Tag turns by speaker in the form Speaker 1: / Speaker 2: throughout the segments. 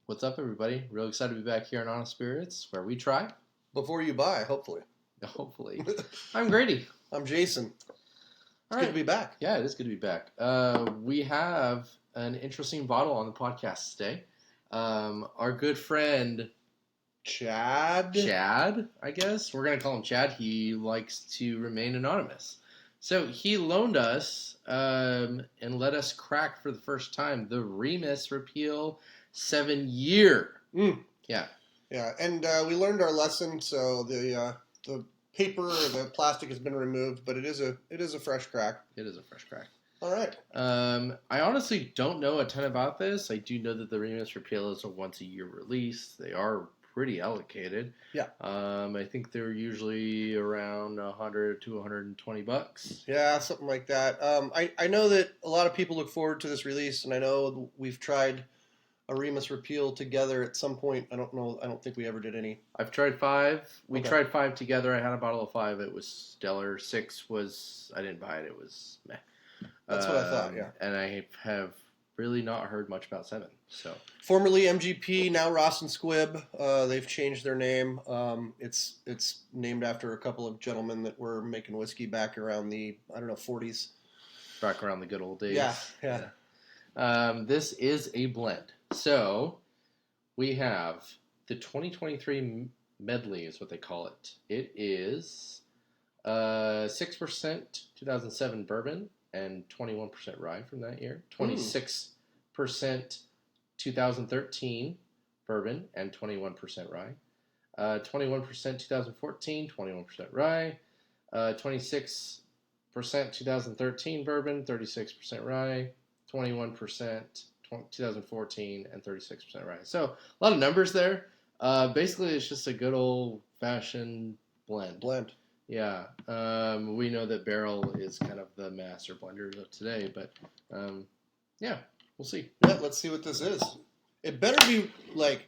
Speaker 1: What's up, everybody? Real excited to be back here on Honest Spirits, where we try.
Speaker 2: Before you buy, hopefully.
Speaker 1: Hopefully. I'm Grady.
Speaker 2: I'm Jason. It's good to be back.
Speaker 1: Yeah, it is good to be back. We have an interesting bottle on the podcast today. Our good friend
Speaker 2: Chad,
Speaker 1: I guess. We're going to call him Chad. He likes to remain anonymous. So he loaned us and let us crack for the first time the Remus Repeal 7-year. Yeah.
Speaker 2: Yeah, and we learned our lesson, so the paper or the plastic has been removed, but it is a fresh crack.
Speaker 1: It is a fresh crack.
Speaker 2: All right.
Speaker 1: I honestly don't know a ton about this. I do know that the Remus Repeal is a once-a-year release. They are pretty allocated.
Speaker 2: Yeah.
Speaker 1: I think they're usually around $100 to $120.
Speaker 2: Yeah, something like that. I know that a lot of people look forward to this release, and I know we've tried a Remus Repeal together at some point. I don't know. I don't think we ever did any.
Speaker 1: I've tried 5. We tried 5 together. I had a bottle of 5. It was stellar. 6 was, I didn't buy it. It was meh.
Speaker 2: That's what I thought, yeah.
Speaker 1: And I have really not heard much about 7. So
Speaker 2: formerly MGP, now Ross and Squibb. They've changed their name. It's named after a couple of gentlemen that were making whiskey back around the 40s.
Speaker 1: Back around the good old days.
Speaker 2: Yeah.
Speaker 1: This is a blend. So we have the 2023 medley is what they call it. It is 6% 2007 bourbon and 21% rye from that year. 26% 2013 bourbon and 21% rye. 21% 2014, 21% rye. 26% 2013 bourbon, 36% rye. 21% 2014 and 36% rye. So a lot of numbers there. Basically, it's just a good old-fashioned blend. Yeah. We know that barrel is kind of the master blender of today, but yeah, we'll see.
Speaker 2: Yeah, let's see what this is. It better be like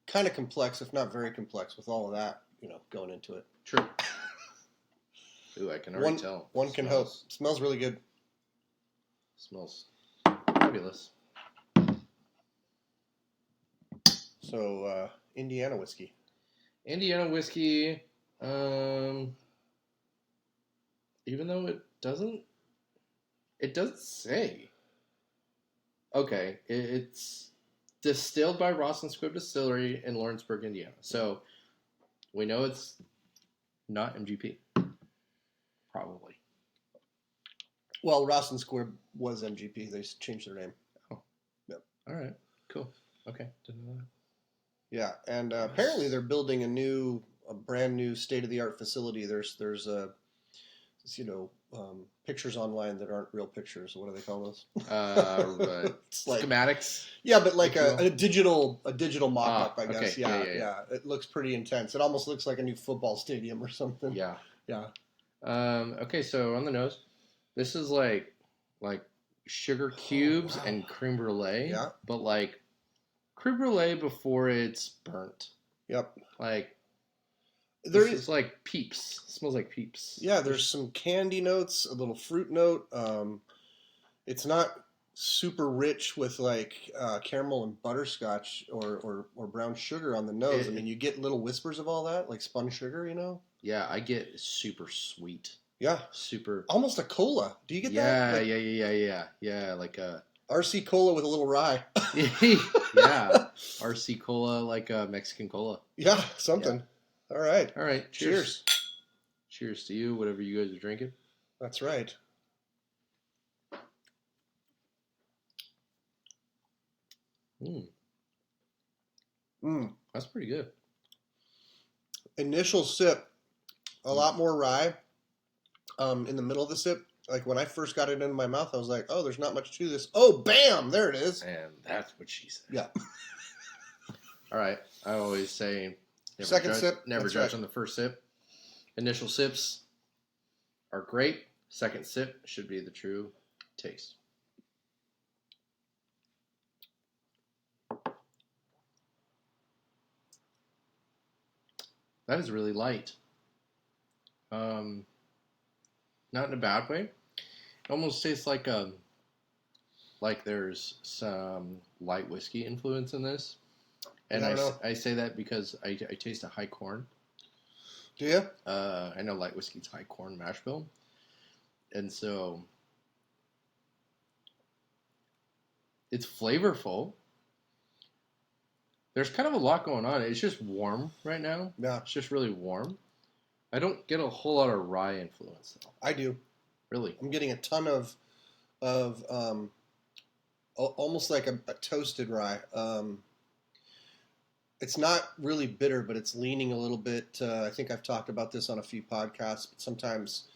Speaker 2: kind of complex, if not very complex, with all of that, going into it.
Speaker 1: True. Ooh, I can already tell.
Speaker 2: One can hope. It smells really good.
Speaker 1: Smells fabulous.
Speaker 2: So, Indiana whiskey.
Speaker 1: Indiana whiskey, even though it doesn't say. Okay, it's distilled by Ross and Squibb Distillery in Lawrenceburg, Indiana. So, we know it's not MGP. Probably.
Speaker 2: Well, Ross and Squibb was MGP. They changed their name.
Speaker 1: Oh.
Speaker 2: Yep.
Speaker 1: All right. Cool. Okay. Didn't know that.
Speaker 2: Yeah, and apparently they're building a brand new state-of-the-art facility. There's pictures online that aren't real pictures. What do they call those?
Speaker 1: It's like schematics.
Speaker 2: Yeah, but like a digital mock-up, I guess.
Speaker 1: Okay.
Speaker 2: Yeah. It looks pretty intense. It almost looks like a new football stadium or something.
Speaker 1: Yeah.
Speaker 2: Yeah.
Speaker 1: Okay, so on the nose, this is like sugar cubes and creme brulee.
Speaker 2: Yeah.
Speaker 1: But like creme brulee before it's burnt.
Speaker 2: Yep.
Speaker 1: Like this is like Peeps. It smells like Peeps.
Speaker 2: Yeah, there's some candy notes, a little fruit note. It's not super rich with like caramel and butterscotch or brown sugar on the nose. I mean, you get little whispers of all that, like spun sugar,
Speaker 1: Yeah, I get super sweet.
Speaker 2: Yeah.
Speaker 1: Super.
Speaker 2: Almost a cola. Do you get that?
Speaker 1: Yeah, like a
Speaker 2: RC cola with a little rye.
Speaker 1: Yeah. RC cola, like a Mexican cola.
Speaker 2: Yeah, something. Yeah. All right.
Speaker 1: Cheers. Cheers to you, whatever you guys are drinking.
Speaker 2: That's right.
Speaker 1: That's pretty good.
Speaker 2: Initial sip, a lot more rye. In the middle of the sip, like when I first got it into my mouth, I was like, oh, there's not much to this. Oh, bam! There it is.
Speaker 1: And that's what she said.
Speaker 2: Yeah.
Speaker 1: All right. I always say never judge on the first sip. Initial sips are great. Second sip should be the true taste. That is really light. Not in a bad way. It almost tastes like there's some light whiskey influence in this. And
Speaker 2: I don't know.
Speaker 1: I say that because I taste a high corn.
Speaker 2: Do you?
Speaker 1: I know light whiskey's high corn mash bill. And so it's flavorful. There's kind of a lot going on. It's just warm right now.
Speaker 2: Yeah.
Speaker 1: It's just really warm. I don't get a whole lot of rye influence though.
Speaker 2: I do.
Speaker 1: Really?
Speaker 2: I'm getting a ton of almost like a toasted rye. It's not really bitter, but it's leaning a little bit. I think I've talked about this on a few podcasts. But sometimes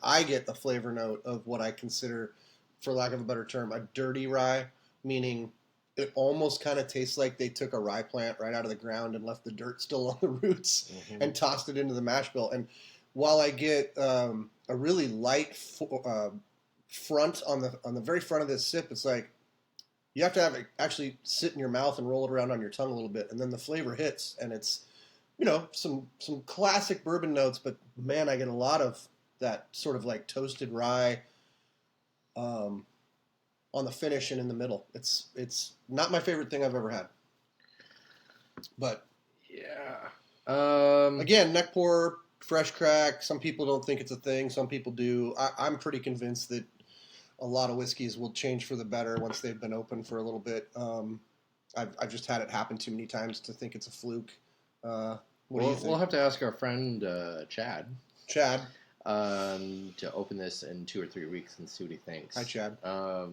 Speaker 2: I get a flavor note of what I consider, for lack of a better term, a dirty rye, meaning it almost kind of tastes like they took a rye plant right out of the ground and left the dirt still on the roots and tossed it into the mash bill. And while I get a really light front on the very front of this sip, it's like you have to have it actually sit in your mouth and roll it around on your tongue a little bit, and then the flavor hits, and it's, some classic bourbon notes, but man, I get a lot of that sort of like toasted rye on the finish and in the middle. It's not my favorite thing I've ever had, but
Speaker 1: yeah.
Speaker 2: Again, neck pour, fresh crack. Some people don't think it's a thing. Some people do. I'm pretty convinced that a lot of whiskeys will change for the better once they've been open for a little bit. I've just had it happen too many times to think it's a fluke. What do you think?
Speaker 1: We'll have to ask our friend Chad.
Speaker 2: Chad.
Speaker 1: To open this in 2 or 3 weeks and see what he thinks.
Speaker 2: Hi, Chad.
Speaker 1: I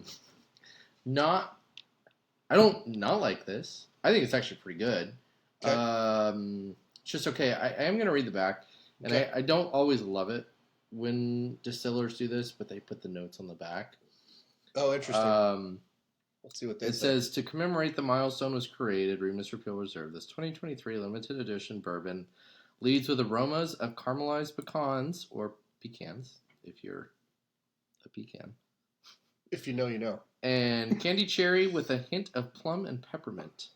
Speaker 1: don't not like this. I think it's actually pretty good.
Speaker 2: Okay.
Speaker 1: It's just okay. I am going to read the back, and
Speaker 2: Okay.
Speaker 1: I don't always love it when distillers do this, but they put the notes on the back.
Speaker 2: Oh, interesting. Let's see what they say.
Speaker 1: It says, to commemorate the milestone was created, Remus Repeal Reserve. This 2023 limited edition bourbon leads with aromas of caramelized pecans, or pecans, if you're a pecan.
Speaker 2: If you know, you know.
Speaker 1: And candy cherry with a hint of plum and peppermint.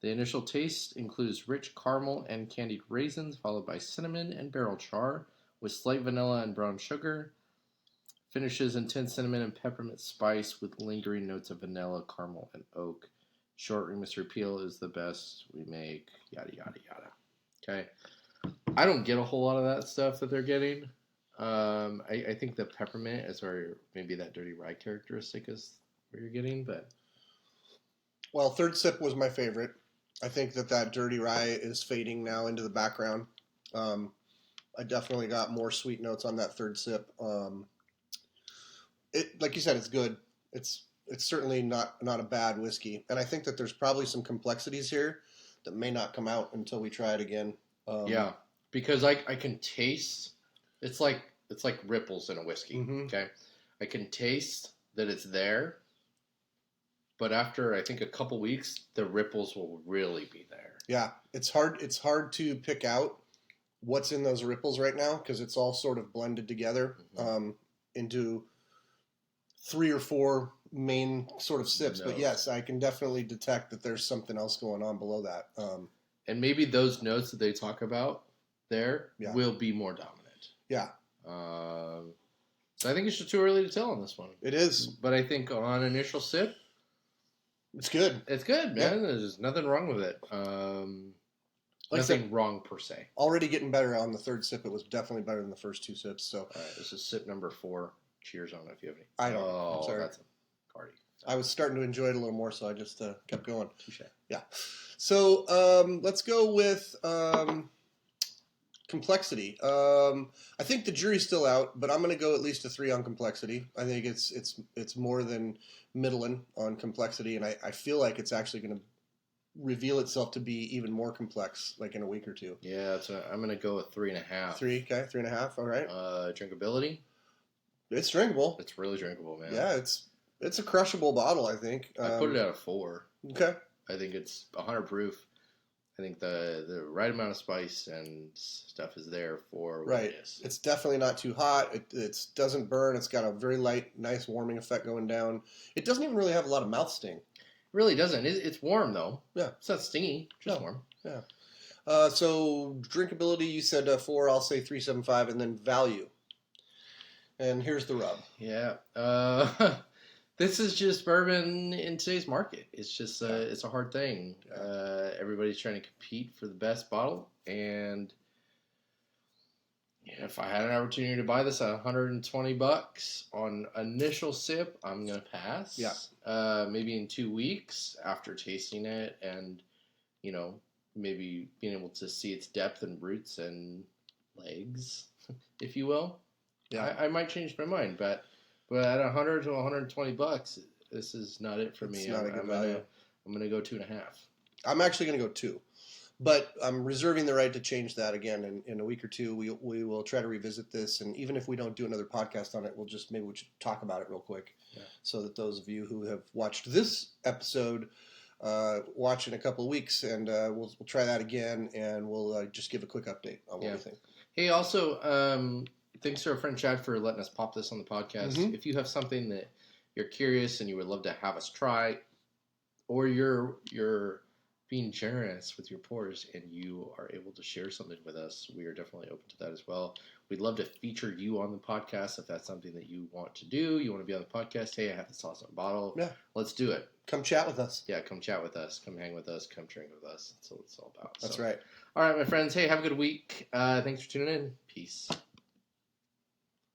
Speaker 1: The initial taste includes rich caramel and candied raisins, followed by cinnamon and barrel char, with slight vanilla and brown sugar. Finishes intense cinnamon and peppermint spice with lingering notes of vanilla, caramel, and oak. Short Remus Repeal is the best we make. Yada, yada, yada. Okay. I don't get a whole lot of that stuff that they're getting. I think the peppermint is where maybe that dirty rye characteristic is where you're getting, but...
Speaker 2: Well, third sip was my favorite. I think that dirty rye is fading now into the background. I definitely got more sweet notes on that third sip. It, like you said, it's good. It's certainly not a bad whiskey, and I think that there's probably some complexities here that may not come out until we try it again.
Speaker 1: Yeah, because I can taste. It's like ripples in a whiskey.
Speaker 2: Mm-hmm.
Speaker 1: Okay, I can taste that it's there, but after I think a couple weeks, the ripples will really be there.
Speaker 2: Yeah, it's hard. It's hard to pick out what's in those ripples right now because it's all sort of blended together into 3 or 4 main sort of sips.
Speaker 1: Notes.
Speaker 2: But yes, I can definitely detect that there's something else going on below that.
Speaker 1: And maybe those notes that they talk about there will be more dominant.
Speaker 2: Yeah.
Speaker 1: So I think it's just too early to tell on this one.
Speaker 2: It is.
Speaker 1: But I think on initial sip,
Speaker 2: it's good.
Speaker 1: It's good, man. Yeah. There's nothing wrong with it. Nothing wrong per se.
Speaker 2: Already getting better on the third sip. It was definitely better than the first 2 sips. So,
Speaker 1: all right, this is sip number 4. Cheers on it if you have any.
Speaker 2: I don't. I'm sorry.
Speaker 1: That's a party.
Speaker 2: I was starting to enjoy it a little more, so I just kept going.
Speaker 1: Touché.
Speaker 2: Yeah. So let's go with complexity. I think the jury's still out, but I'm going to go at least a 3 on complexity. I think it's more than middling on complexity, and I feel like it's actually going to reveal itself to be even more complex, like in a week or 2.
Speaker 1: Yeah, I'm going to go with 3.5.
Speaker 2: 3, okay, 3.5. All right.
Speaker 1: Drinkability.
Speaker 2: It's drinkable.
Speaker 1: It's really drinkable, man.
Speaker 2: Yeah, it's a crushable bottle, I think.
Speaker 1: I put it at a 4.
Speaker 2: Okay.
Speaker 1: I think it's 100 proof. I think the right amount of spice and stuff is there for what it is.
Speaker 2: It's definitely not too hot. It doesn't burn. It's got a very light, nice warming effect going down. It doesn't even really have a lot of mouth sting. It
Speaker 1: really doesn't. It's warm, though.
Speaker 2: Yeah.
Speaker 1: It's not stingy. Just warm.
Speaker 2: Yeah. So drinkability, you said 4. I'll say 3.75, and then value. And here's the rub.
Speaker 1: Yeah. This is just bourbon in today's market. It's just
Speaker 2: Yeah.
Speaker 1: it's a hard thing.
Speaker 2: Yeah.
Speaker 1: Everybody's trying to compete for the best bottle, and if I had an opportunity to buy this at $120 on initial sip, I'm gonna pass.
Speaker 2: Yeah.
Speaker 1: Maybe in 2 weeks after tasting it, and you know, maybe being able to see its depth and roots and legs, if you will.
Speaker 2: Yeah.
Speaker 1: I might change my mind, but at $100 to $120, this is not it for me.
Speaker 2: It's not a good value.
Speaker 1: I'm gonna go 2.5.
Speaker 2: I'm actually going to go 2. But I'm reserving the right to change that again in a week or two. We will try to revisit this, and even if we don't do another podcast on it, we should talk about it real quick, so that those of you who have watched this episode watch in a couple of weeks, and we'll try that again, and we'll just give a quick update on what we think.
Speaker 1: Hey, also, thanks to our friend Chad for letting us pop this on the podcast.
Speaker 2: Mm-hmm.
Speaker 1: If you have something that you're curious and you would love to have us try, or you're being generous with your pours and you are able to share something with us, we are definitely open to that as well. We'd love to feature you on the podcast if that's something that you want to do. You want to be on the podcast? Hey, I have this awesome bottle.
Speaker 2: Yeah.
Speaker 1: Let's do it.
Speaker 2: Come chat with us.
Speaker 1: Yeah, come chat with us. Come hang with us. Come drink with us. That's what it's all about.
Speaker 2: That's right.
Speaker 1: All right, my friends. Hey, have a good week. Thanks for tuning in. Peace.